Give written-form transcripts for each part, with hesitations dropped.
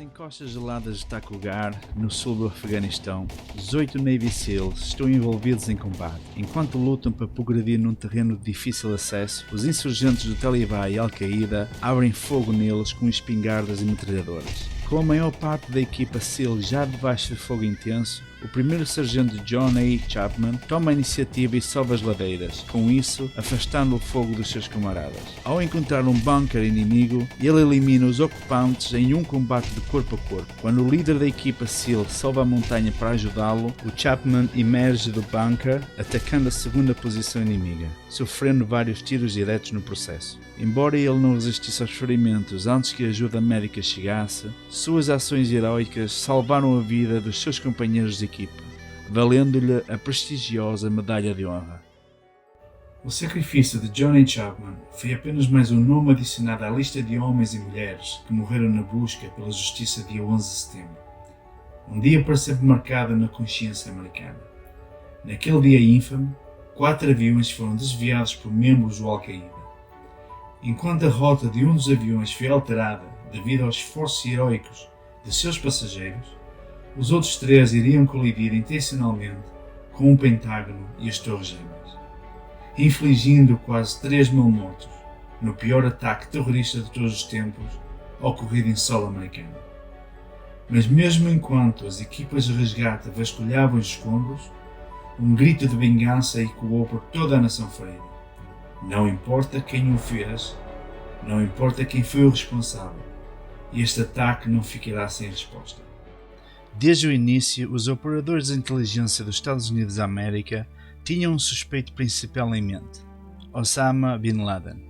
encostas geladas de Takugar, no sul do Afeganistão, 18 Navy SEALs estão envolvidos em combate. Enquanto lutam para progredir num terreno de difícil acesso, os insurgentes do Talibã e Al-Qaeda abrem fogo neles com espingardas e metralhadoras. Com a maior parte da equipa SEAL já debaixo de fogo intenso, o primeiro sargento John A. Chapman toma a iniciativa e sobe as ladeiras, com isso afastando o fogo dos seus camaradas. Ao encontrar um bunker inimigo, ele elimina os ocupantes em um combate de corpo a corpo. Quando o líder da equipa SEAL sobe a montanha para ajudá-lo, o Chapman emerge do bunker, atacando a segunda posição inimiga, sofrendo vários tiros diretos no processo. Embora ele não resistisse aos ferimentos antes que a ajuda médica chegasse, suas ações heroicas salvaram a vida dos seus companheiros de equipa, valendo-lhe a prestigiosa Medalha de Honra. O sacrifício de John A. Chapman foi apenas mais um nome adicionado à lista de homens e mulheres que morreram na busca pela justiça dia 11 de setembro. Um dia para sempre marcado na consciência americana. Naquele dia ínfame, 4 aviões foram desviados por membros do Al-Qaeda. Enquanto a rota de um dos aviões foi alterada devido aos esforços heroicos de seus passageiros, os outros 3 iriam colidir intencionalmente com o Pentágono e as Torres Gêmeas, infligindo quase 3.000 mortos no pior ataque terrorista de todos os tempos ocorrido em solo americano. Mas mesmo enquanto as equipas de resgate vasculhavam os escombros, um grito de vingança ecoou por toda a nação ferida. Não importa quem o fez, não importa quem foi o responsável, este ataque não ficará sem resposta. Desde o início, os operadores de inteligência dos Estados Unidos da América tinham um suspeito principal em mente: Osama Bin Laden.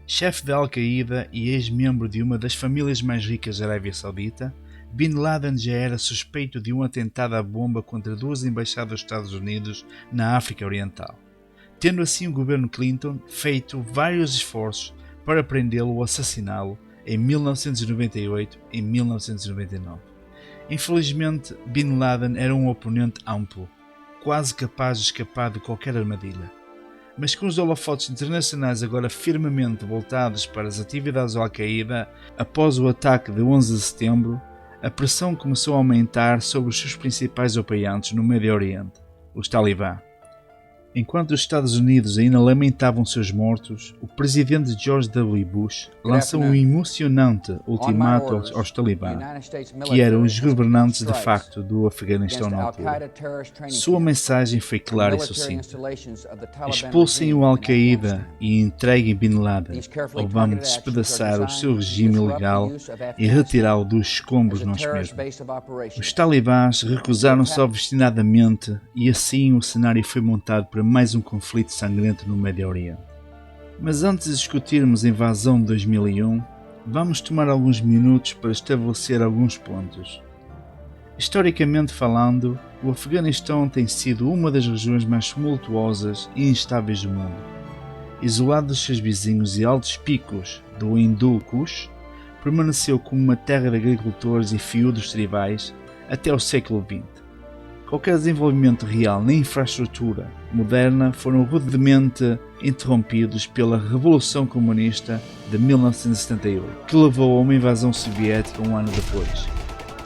Chefe da Al-Qaeda e ex-membro de uma das famílias mais ricas da Arábia Saudita, Bin Laden já era suspeito de um atentado à bomba contra 2 embaixadas dos Estados Unidos na África Oriental, tendo assim o governo Clinton feito vários esforços para prendê-lo ou assassiná-lo em 1998 e 1999. Infelizmente, Bin Laden era um oponente amplo, quase capaz de escapar de qualquer armadilha. Mas com os holofotes internacionais agora firmemente voltados para as atividades da Al-Qaeda após o ataque de 11 de setembro, a pressão começou a aumentar sobre os seus principais apoiantes no Médio Oriente, os Talibã. Enquanto os Estados Unidos ainda lamentavam seus mortos, o presidente George W. Bush lançou um emocionante ultimato aos Talibã, que eram os governantes de facto do Afeganistão na altura. Sua mensagem foi clara e sucinta: expulsem o Al-Qaeda e entreguem Bin Laden, ou vamos despedaçar o seu regime ilegal e retirá-lo dos escombros nós mesmos. Os talibãs recusaram-se obstinadamente e assim o cenário foi montado para mais um conflito sangrento no Médio Oriente. Mas antes de discutirmos a invasão de 2001, vamos tomar alguns minutos para estabelecer alguns pontos. Historicamente falando, o Afeganistão tem sido uma das regiões mais tumultuosas e instáveis do mundo. Isolado dos seus vizinhos e altos picos do Hindu Kush, permaneceu como uma terra de agricultores e feudos tribais até o século XX. Qualquer desenvolvimento real na infraestrutura moderna foram rudemente interrompidos pela Revolução Comunista de 1978, que levou a uma invasão soviética um ano depois.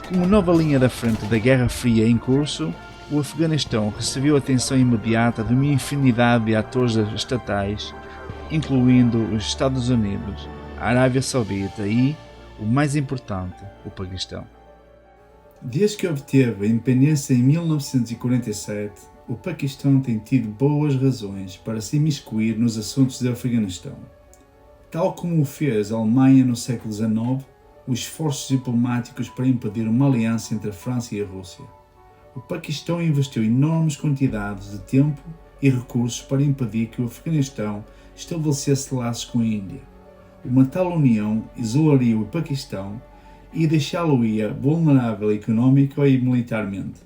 Como nova linha da frente da Guerra Fria em curso, o Afeganistão recebeu atenção imediata de uma infinidade de atores estatais, incluindo os Estados Unidos, a Arábia Saudita e, o mais importante, o Paquistão. Desde que obteve a independência em 1947, o Paquistão tem tido boas razões para se imiscuir nos assuntos do Afeganistão. Tal como o fez a Alemanha no século XIX, os esforços diplomáticos para impedir uma aliança entre a França e a Rússia. O Paquistão investiu enormes quantidades de tempo e recursos para impedir que o Afeganistão estabelecesse laços com a Índia. Uma tal união isolaria o Paquistão e deixá-lo-ia vulnerável económica e militarmente.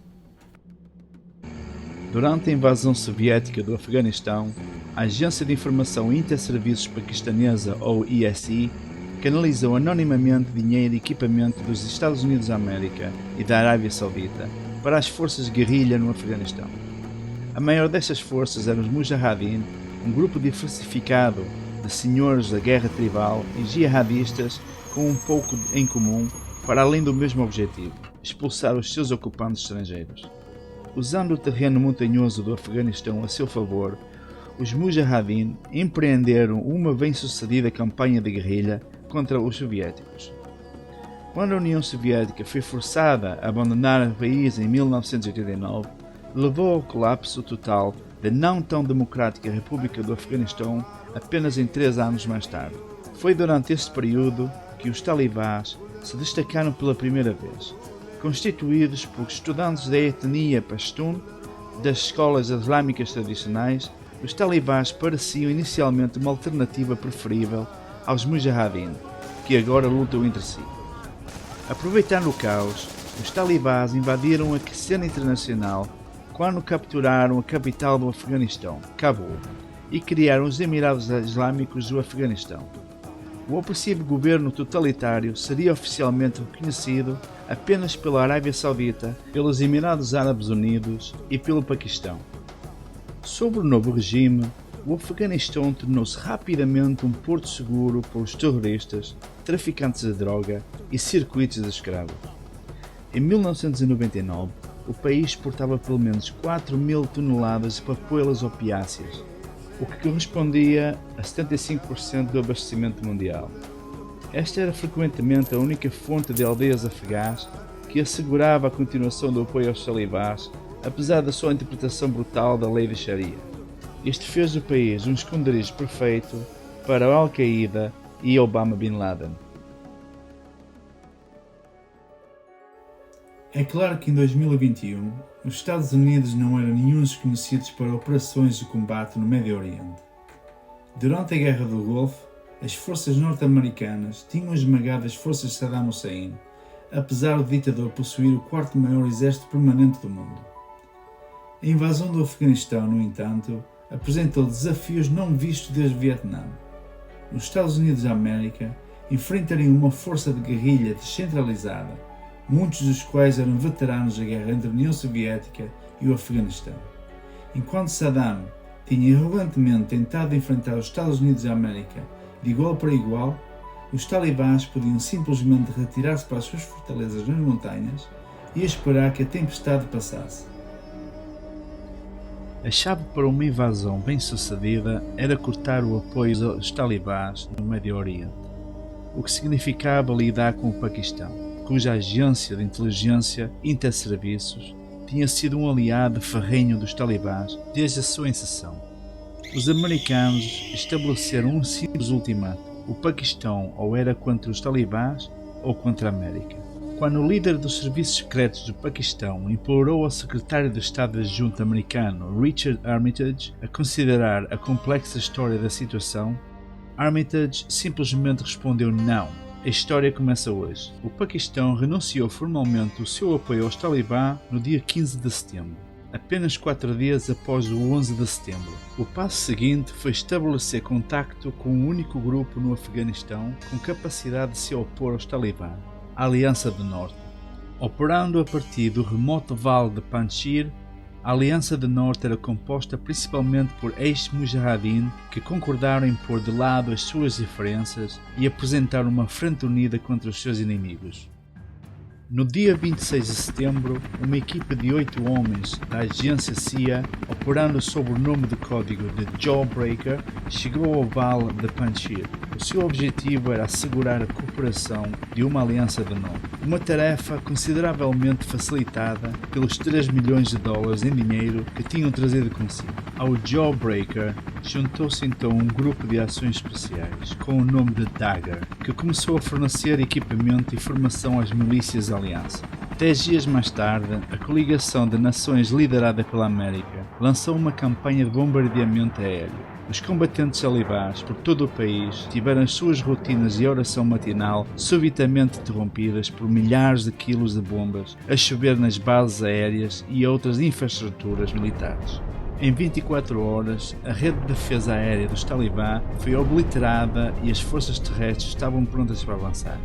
Durante a invasão soviética do Afeganistão, a Agência de Informação Interserviços Paquistanesa, ou ISI, canalizou anonimamente dinheiro e equipamento dos Estados Unidos da América e da Arábia Saudita para as forças de guerrilha no Afeganistão. A maior destas forças eram os Mujahideen, um grupo diversificado de senhores da guerra tribal e jihadistas com um pouco em comum, para além do mesmo objetivo, expulsar os seus ocupantes estrangeiros. Usando o terreno montanhoso do Afeganistão a seu favor, os Mujahideen empreenderam uma bem-sucedida campanha de guerrilha contra os soviéticos. Quando a União Soviética foi forçada a abandonar o país em 1989, levou ao colapso total da não tão democrática República do Afeganistão apenas em 3 anos mais tarde. Foi durante este período que os talibãs se destacaram pela primeira vez. Constituídos por estudantes da etnia Pashtun das escolas islâmicas tradicionais, os talibãs pareciam inicialmente uma alternativa preferível aos Mujahideen, que agora lutam entre si. Aproveitando o caos, os talibãs invadiram a cena internacional quando capturaram a capital do Afeganistão, Cabul, e criaram os Emirados Islâmicos do Afeganistão. O opressivo governo totalitário seria oficialmente reconhecido apenas pela Arábia Saudita, pelos Emirados Árabes Unidos e pelo Paquistão. Sob o novo regime, o Afeganistão tornou-se rapidamente um porto seguro para os terroristas, traficantes de droga e circuitos de escravos. Em 1999, o país exportava pelo menos 4.000 toneladas de papoilas opiáceas, o que correspondia a 75% do abastecimento mundial. Esta era frequentemente a única fonte de aldeias afegãs que assegurava a continuação do apoio aos talibãs, apesar da sua interpretação brutal da lei de Sharia. Isto fez do país um esconderijo perfeito para a Al-Qaeda e Osama Bin Laden. É claro que em 2021, os Estados Unidos não eram nenhum desconhecidos para operações de combate no Médio Oriente. Durante a Guerra do Golfo, as forças norte-americanas tinham esmagado as forças de Saddam Hussein, apesar do ditador possuir o 4º maior exército permanente do mundo. A invasão do Afeganistão, no entanto, apresentou desafios não vistos desde o Vietnã. Os Estados Unidos da América enfrentariam uma força de guerrilha descentralizada, muitos dos quais eram veteranos da guerra entre a União Soviética e o Afeganistão. Enquanto Saddam tinha arrogantemente tentado enfrentar os Estados Unidos da América de igual para igual, os talibãs podiam simplesmente retirar-se para as suas fortalezas nas montanhas e esperar que a tempestade passasse. A chave para uma invasão bem-sucedida era cortar o apoio aos talibãs no Médio Oriente, o que significava lidar com o Paquistão, cuja agência de inteligência interserviços tinha sido um aliado ferrenho dos talibãs desde a sua inserção. Os americanos estabeleceram um simples ultimato: o Paquistão ou era contra os talibãs ou contra a América. Quando o líder dos serviços secretos do Paquistão implorou ao secretário de Estado adjunto americano Richard Armitage a considerar a complexa história da situação, Armitage simplesmente respondeu não. A história começa hoje. O Paquistão renunciou formalmente o seu apoio aos talibã no dia 15 de setembro, apenas 4 dias após o 11 de setembro. O passo seguinte foi estabelecer contacto com um único grupo no Afeganistão com capacidade de se opor aos talibã, a Aliança do Norte. Operando a partir do remoto vale de Panjshir, a Aliança do Norte era composta principalmente por ex-Mujahideen que concordaram em pôr de lado as suas diferenças e apresentar uma frente unida contra os seus inimigos. No dia 26 de setembro, uma equipe de 8 homens da agência CIA, operando sob o nome de código de Jawbreaker, chegou ao vale de Panjshir. O seu objetivo era assegurar a cooperação de uma aliança do Norte, uma tarefa consideravelmente facilitada pelos 3 milhões de dólares em dinheiro que tinham trazido consigo. Ao Jawbreaker juntou-se então um grupo de ações especiais, com o nome de Dagger, que começou a fornecer equipamento e formação às milícias da aliança. 10 dias mais tarde, a coligação de nações liderada pela América lançou uma campanha de bombardeamento aéreo. Os combatentes talibãs por todo o país tiveram as suas rotinas de oração matinal subitamente interrompidas por milhares de quilos de bombas a chover nas bases aéreas e outras infraestruturas militares. Em 24 horas, a rede de defesa aérea dos talibã foi obliterada e as forças terrestres estavam prontas para avançar.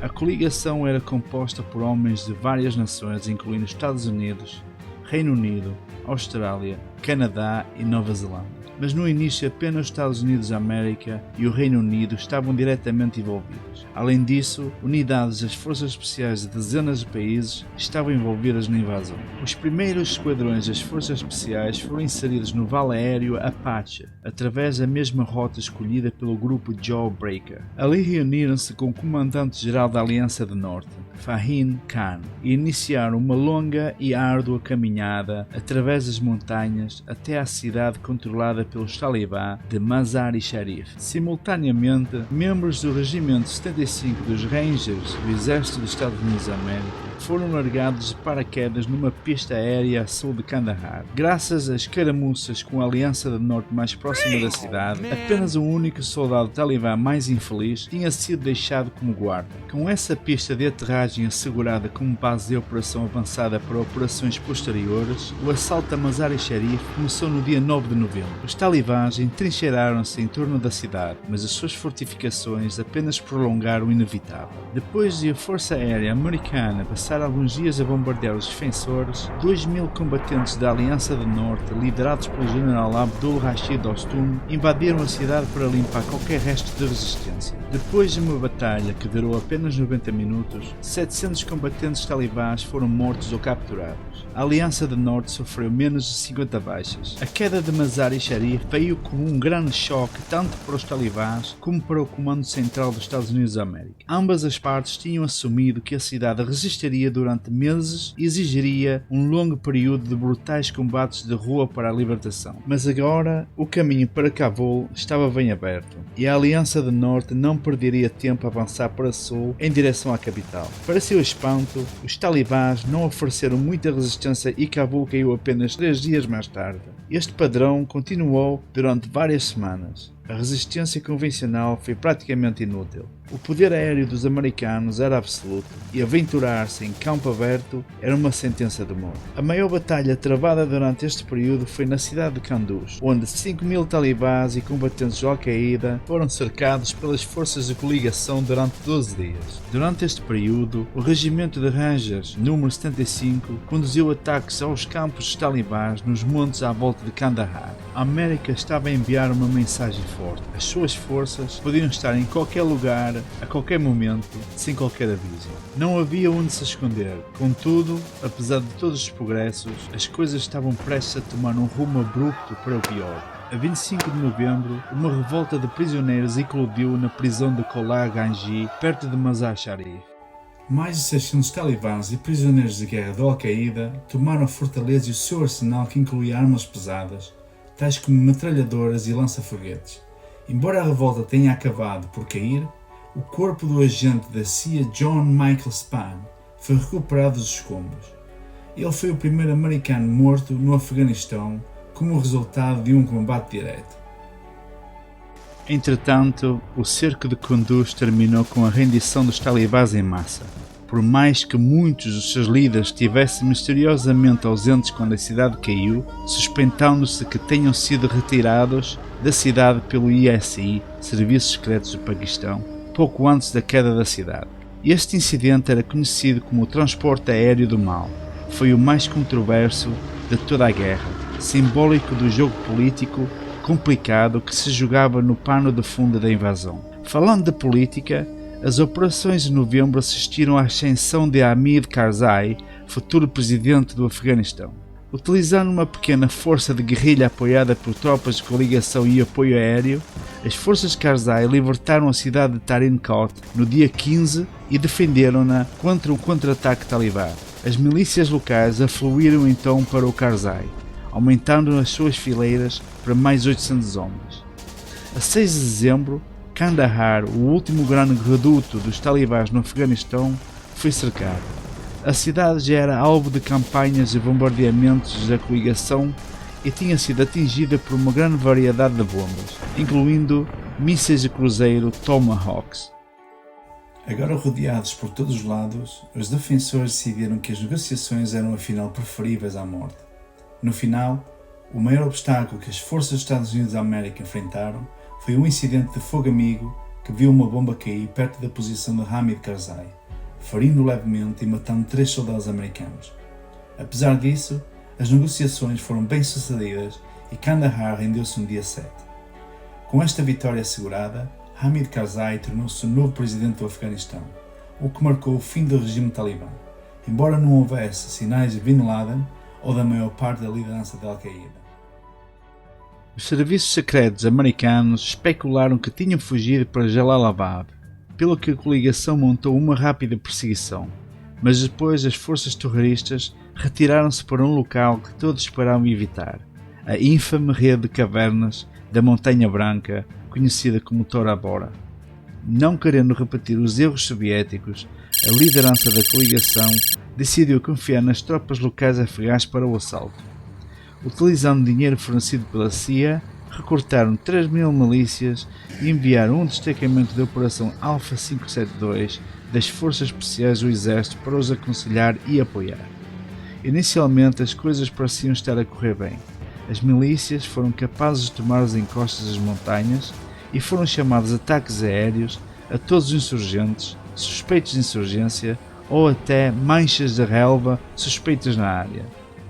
A coligação era composta por homens de várias nações, incluindo Estados Unidos, Reino Unido, Austrália, Canadá e Nova Zelândia. Mas no início apenas os Estados Unidos da América e o Reino Unido estavam diretamente envolvidos. Além disso, unidades das forças especiais de dezenas de países estavam envolvidas na invasão. Os primeiros esquadrões das forças especiais foram inseridos no Vale Aéreo Apache, através da mesma rota escolhida pelo grupo Jawbreaker. Ali reuniram-se com o comandante-geral da Aliança do Norte, Fahim Khan, e iniciaram uma longa e árdua caminhada através das montanhas até à cidade controlada pelos talibã de Mazar-i-Sharif. Simultaneamente, membros do Regimento 75 dos Rangers do Exército dos Estados Unidos da América foram largados de paraquedas numa pista aérea a sul de Kandahar. Graças às escaramuças com a Aliança do Norte mais próxima da cidade, apenas um único soldado talibã mais infeliz tinha sido deixado como guarda. Com essa pista de aterragem assegurada como base de operação avançada para operações posteriores, o assalto a Mazar-i-Sharif começou no dia 9 de novembro. Os talibãs entrincheiraram-se em torno da cidade, mas as suas fortificações apenas prolongaram o inevitável. Depois de a Força Aérea Americana passar alguns dias a bombardear os defensores, 2.000 combatentes da Aliança do Norte, liderados pelo general Abdul Rashid Dostum, invadiram a cidade para limpar qualquer resto de resistência. Depois de uma batalha que durou apenas 90 minutos, 700 combatentes talibãs foram mortos ou capturados. A Aliança do Norte sofreu menos de 50 baixas. A queda de Mazar-i-Sharif veio como um grande choque tanto para os talibãs como para o Comando Central dos Estados Unidos da América. Ambas as partes tinham assumido que a cidade resistiria durante meses e exigiria um longo período de brutais combates de rua para a libertação. Mas agora, o caminho para Cabul estava bem aberto e a Aliança do Norte não perderia tempo a avançar para sul em direção à capital. Para seu espanto, os talibãs não ofereceram muita resistência e Cabul caiu apenas 3 dias mais tarde. Este padrão continuou durante várias semanas. A resistência convencional foi praticamente inútil. O poder aéreo dos americanos era absoluto e aventurar-se em campo aberto era uma sentença de morte. A maior batalha travada durante este período foi na cidade de Kunduz, onde 5.000 talibãs e combatentes de Al-Qaeda foram cercados pelas forças de coligação durante 12 dias. Durante este período, o Regimento de Rangers número 75 conduziu ataques aos campos dos talibãs nos montes à volta de Kandahar. A América estava a enviar uma mensagem forte. As suas forças podiam estar em qualquer lugar, a qualquer momento, sem qualquer aviso. Não havia onde se esconder. Contudo, apesar de todos os progressos, as coisas estavam prestes a tomar um rumo abrupto para o pior. A 25 de novembro, uma revolta de prisioneiros eclodiu na prisão de Kolar Ganji, perto de Mazar-Sharif. Mais de 600 talibãs e prisioneiros de guerra da Al-Qaeda tomaram a fortaleza e o seu arsenal, que incluía armas pesadas, tais como metralhadoras e lança-foguetes. Embora a revolta tenha acabado por cair, o corpo do agente da CIA John Michael Span foi recuperado dos escombros. Ele foi o primeiro americano morto no Afeganistão como resultado de um combate direto. Entretanto, o cerco de Kunduz terminou com a rendição dos talibãs em massa. Por mais que muitos dos seus líderes estivessem misteriosamente ausentes quando a cidade caiu, suspeitando-se que tenham sido retirados da cidade pelo ISI, Serviços Secretos do Paquistão, pouco antes da queda da cidade. Este incidente era conhecido como o transporte aéreo do mal. Foi o mais controverso de toda a guerra, simbólico do jogo político complicado que se jogava no pano de fundo da invasão. Falando de política, as operações de novembro assistiram à ascensão de Hamid Karzai, futuro presidente do Afeganistão. Utilizando uma pequena força de guerrilha apoiada por tropas de coligação e apoio aéreo, as forças de Karzai libertaram a cidade de Tarin Kot no dia 15 e defenderam-na contra o contra-ataque talibã. As milícias locais afluíram então para o Karzai, aumentando as suas fileiras para mais 800 homens. A 6 de dezembro, Kandahar, o último grande reduto dos talibãs no Afeganistão, foi cercado. A cidade já era alvo de campanhas e bombardeamentos da coligação e tinha sido atingida por uma grande variedade de bombas, incluindo mísseis de cruzeiro Tomahawks. Agora rodeados por todos os lados, os defensores decidiram que as negociações eram afinal preferíveis à morte. No final, o maior obstáculo que as forças dos Estados Unidos da América enfrentaram foi um incidente de fogo amigo que viu uma bomba cair perto da posição de Hamid Karzai, ferindo levemente e matando 3 soldados americanos. Apesar disso, As negociações foram bem-sucedidas e Kandahar rendeu-se no dia 7. Com esta vitória assegurada, Hamid Karzai tornou-se o novo presidente do Afeganistão, o que marcou o fim do regime talibã, embora não houvesse sinais de Bin Laden ou da maior parte da liderança da Al-Qaeda. Os serviços secretos americanos especularam que tinham fugido para Jalalabad, pelo que a coligação montou uma rápida perseguição, mas depois as forças terroristas retiraram-se para um local que todos esperavam evitar, a ínfame rede de cavernas da Montanha Branca, conhecida como Tora Bora. Não querendo repetir os erros soviéticos, a liderança da coligação decidiu confiar nas tropas locais afegãs para o assalto. Utilizando dinheiro fornecido pela CIA, recrutaram 3.000 milícias e enviaram um destacamento da Operação Alpha 572 das Forças Especiais do Exército para os aconselhar e apoiar. Inicialmente as coisas pareciam estar a correr bem. As milícias foram capazes de tomar as encostas das montanhas e foram chamados ataques aéreos a todos os insurgentes, suspeitos de insurgência ou até manchas de relva suspeitas na área.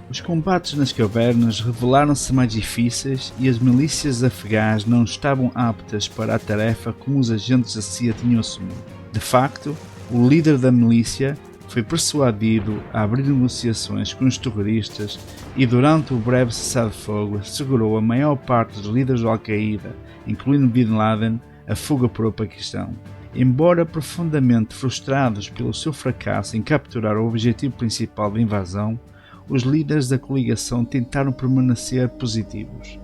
Os combates nas cavernas revelaram-se mais difíceis e as milícias afegãs não estavam aptas para a tarefa como os agentes da CIA tinham assumido. De facto, o líder da milícia foi persuadido a abrir negociações com os terroristas e durante o breve cessar-de-fogo assegurou a maior parte dos líderes da Al-Qaeda, incluindo Bin Laden, a fuga para o Paquistão. Embora profundamente frustrados pelo seu fracasso em capturar o objetivo principal da invasão, os líderes da coligação tentaram permanecer positivos.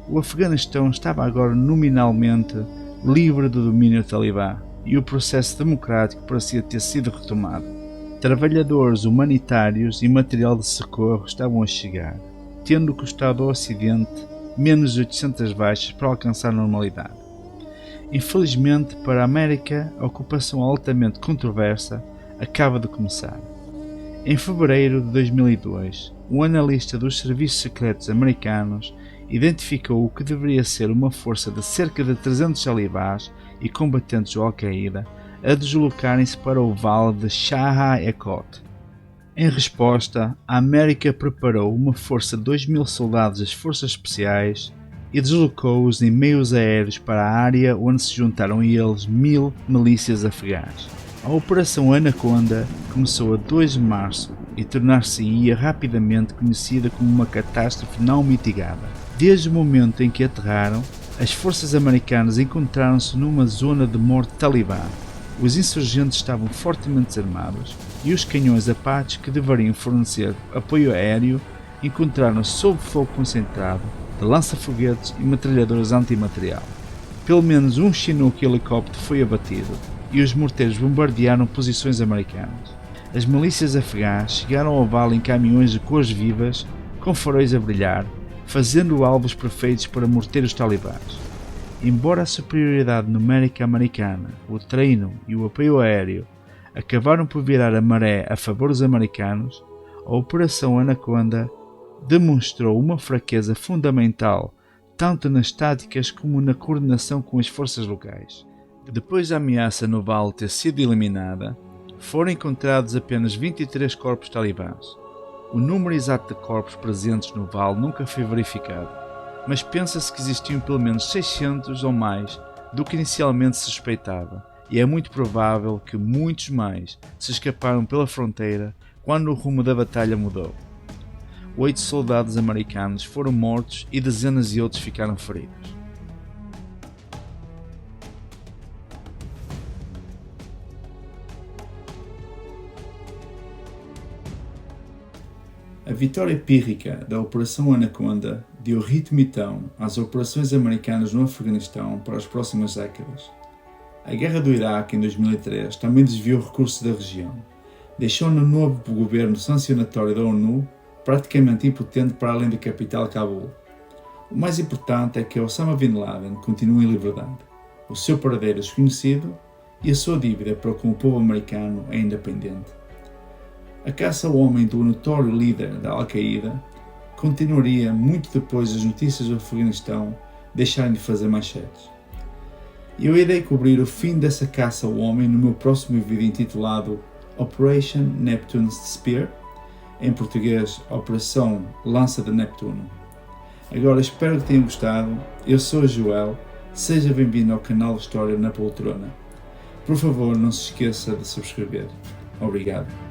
O Afeganistão estava agora nominalmente livre do domínio talibã e o processo democrático parecia ter sido retomado. Trabalhadores humanitários e material de socorro estavam a chegar, tendo custado ao Ocidente menos de 800 baixas para alcançar a normalidade. Infelizmente para a América, a ocupação altamente controversa acaba de começar. Em fevereiro de 2002, um analista dos serviços secretos americanos identificou o que deveria ser uma força de cerca de 300 talibãs e combatentes do Al-Qaeda a deslocarem-se para o vale de Shahr-e-Khot. Em resposta, a América preparou uma força de 2.000 soldados das forças especiais e deslocou-os em meios aéreos para a área onde se juntaram a eles 1.000 milícias afegãs. A Operação Anaconda começou a 2 de março e tornar-se-ia rapidamente conhecida como uma catástrofe não mitigada. Desde o momento em que aterraram, as forças americanas encontraram-se numa zona de morte talibã. Os insurgentes estavam fortemente desarmados e os canhões Apache que deveriam fornecer apoio aéreo encontraram-se sob fogo concentrado de lança-foguetes e metralhadoras antimaterial. Pelo menos um Chinook helicóptero foi abatido e os morteiros bombardearam posições americanas. As milícias afegãs chegaram ao vale em caminhões de cores vivas, com faróis a brilhar, fazendo alvos perfeitos para morteiros talibãs. Embora a superioridade numérica americana, o treino e o apoio aéreo acabaram por virar a maré a favor dos americanos, a Operação Anaconda demonstrou uma fraqueza fundamental tanto nas táticas como na coordenação com as forças locais. Depois da ameaça no vale ter sido eliminada, foram encontrados apenas 23 corpos talibãs. O número exato de corpos presentes no vale nunca foi verificado, mas pensa-se que existiam pelo menos 600 ou mais do que inicialmente se suspeitava, e é muito provável que muitos mais se escaparam pela fronteira quando o rumo da batalha mudou. 8 soldados americanos foram mortos e dezenas de outros ficaram feridos. A vitória pírrica da Operação Anaconda deu ritmo e tom às operações americanas no Afeganistão para as próximas décadas. A guerra do Iraque em 2003 também desviou recursos da região, deixando o novo governo sancionatório da ONU praticamente impotente para além da capital Cabul. O mais importante é que Osama Bin Laden continua em liberdade, o seu paradeiro é desconhecido e a sua dívida para com o povo americano é independente. A caça ao homem do notório líder da Al-Qaeda continuaria muito depois das notícias do Afeganistão deixarem de fazer manchetes. Eu irei cobrir o fim dessa caça ao homem no meu próximo vídeo intitulado Operation Neptune's Spear, em português Operação Lança de Neptuno. Agora espero que tenham gostado, eu sou o Joel, seja bem-vindo ao canal História na Poltrona. Por favor, não se esqueça de subscrever. Obrigado.